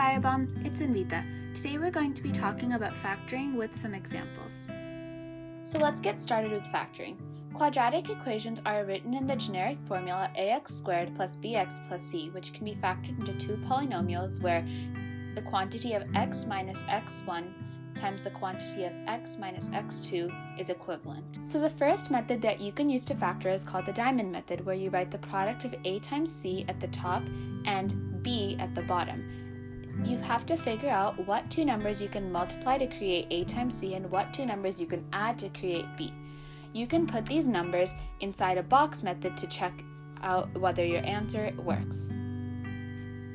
Biobombs, it's Anvita. Today we're going to be talking about factoring with some examples. So let's get started with factoring. Quadratic equations are written in the generic formula ax squared plus bx plus c, which can be factored into two polynomials where the quantity of x minus x1 times the quantity of x minus x2 is equivalent. So the first method that you can use to factor is called the diamond method, where you write the product of a times c at the top and b at the bottom. You have to figure out what two numbers you can multiply to create a times c and what two numbers you can add to create b. You can put these numbers inside a box method to check out whether your answer works.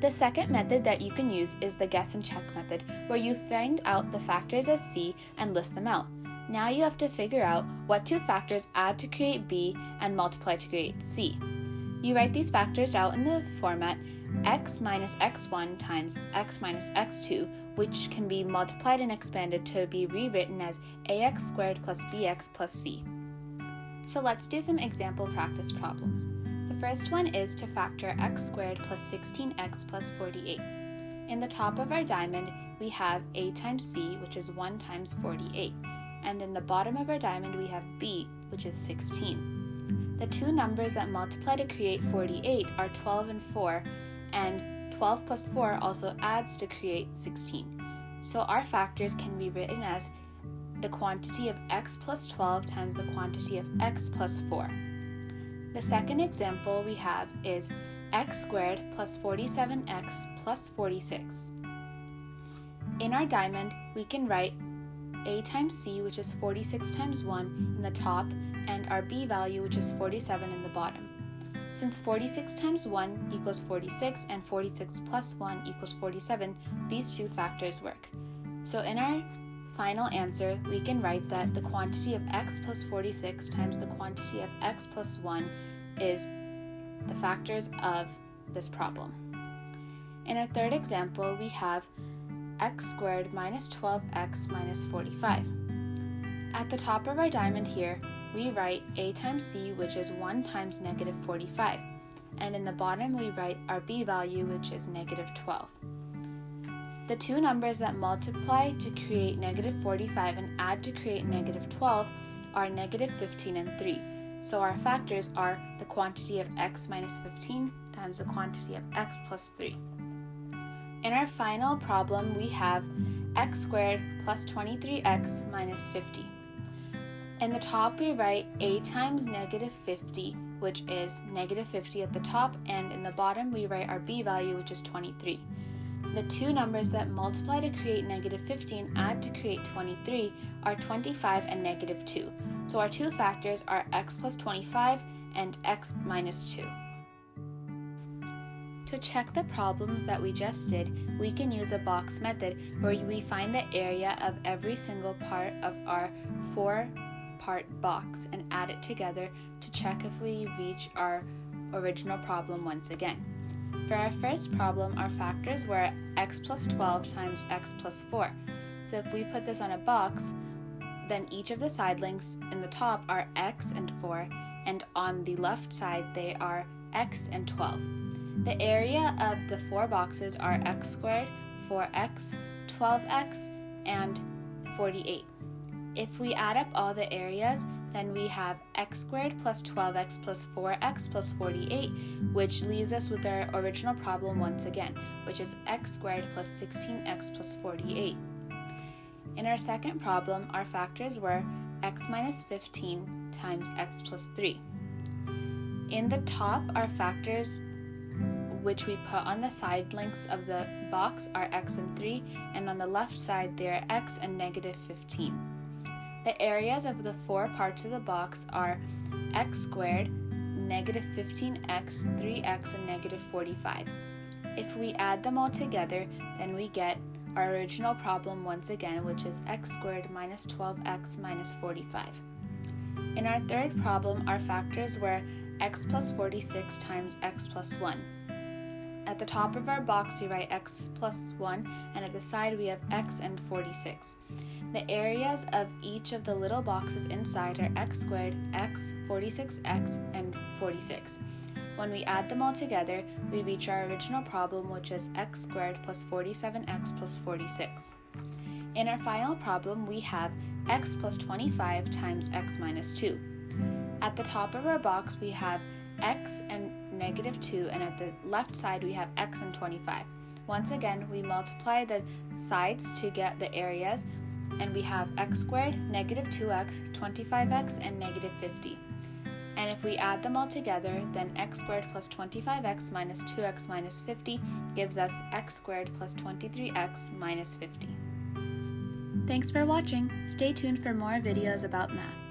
The second method that you can use is the guess and check method, where you find out the factors of c and list them out. Now you have to figure out what two factors add to create b and multiply to create c. You write these factors out in the format x minus x1 times x minus x2, which can be multiplied and expanded to be rewritten as ax squared plus bx plus c. So let's do some example practice problems. The first one is to factor x squared plus 16x plus 48. In the top of our diamond, we have a times c, which is 1 times 48. And in the bottom of our diamond, we have b, which is 16. The two numbers that multiply to create 48 are 12 and 4, and 12 plus 4 also adds to create 16. So our factors can be written as the quantity of x plus 12 times the quantity of x plus 4. The second example we have is x squared plus 47x plus 46. In our diamond, we can write a times c, which is 46 times 1 in the top, and our b value, which is 47 in the bottom. Since 46 times 1 equals 46 and 46 plus 1 equals 47, these two factors work. So in our final answer, we can write that the quantity of x plus 46 times the quantity of x plus 1 is the factors of this problem. In our third example, we have x squared minus 12x minus 45. At the top of our diamond here, we write a times c, which is 1 times negative 45. And in the bottom, we write our b value, which is negative 12. The two numbers that multiply to create negative 45 and add to create negative 12 are negative 15 and 3. So our factors are the quantity of x minus 15 times the quantity of x plus 3. In our final problem, we have x squared plus 23x minus 50. In the top, we write a times negative 50, which is negative 50 at the top, and in the bottom, we write our b value, which is 23. The two numbers that multiply to create negative 50 and add to create 23 are 25 and negative 2. So our two factors are x plus 25 and x minus 2. To check the problems that we just did, we can use a box method where we find the area of every single part of our four-part box and add it together to check if we reach our original problem once again. For our first problem, our factors were x plus 12 times x plus 4. So if we put this on a box, then each of the side lengths in the top are x and 4, and on the left side they are x and 12. The area of the four boxes are x squared, 4x, 12x, and 48. If we add up all the areas, then we have x squared plus 12x plus 4x plus 48, which leaves us with our original problem once again, which is x squared plus 16x plus 48. In our second problem, our factors were x minus 15 times x plus 3. In the top, our factors, which we put on the side lengths of the box, are x and 3, and on the left side they are x and negative 15. The areas of the four parts of the box are x squared, negative 15x, 3x, and negative 45. If we add them all together, then we get our original problem once again, which is x squared minus 12x minus 45. In our third problem, our factors were x plus 46 times x plus 1. At the top of our box, we write x plus 1, and at the side we have x and 46. The areas of each of the little boxes inside are x squared, x, 46x, and 46. When we add them all together, we reach our original problem, which is x squared plus 47x plus 46. In our final problem, we have x plus 25 times x minus 2. At the top of our box, we have x and negative 2, and at the left side, we have x and 25. Once again, we multiply the sides to get the areas, and we have x squared, negative 2x, 25x, and negative 50. And if we add them all together, then x squared plus 25x minus 2x minus 50 gives us x squared plus 23x minus 50. Thanks for watching. Stay tuned for more videos about math.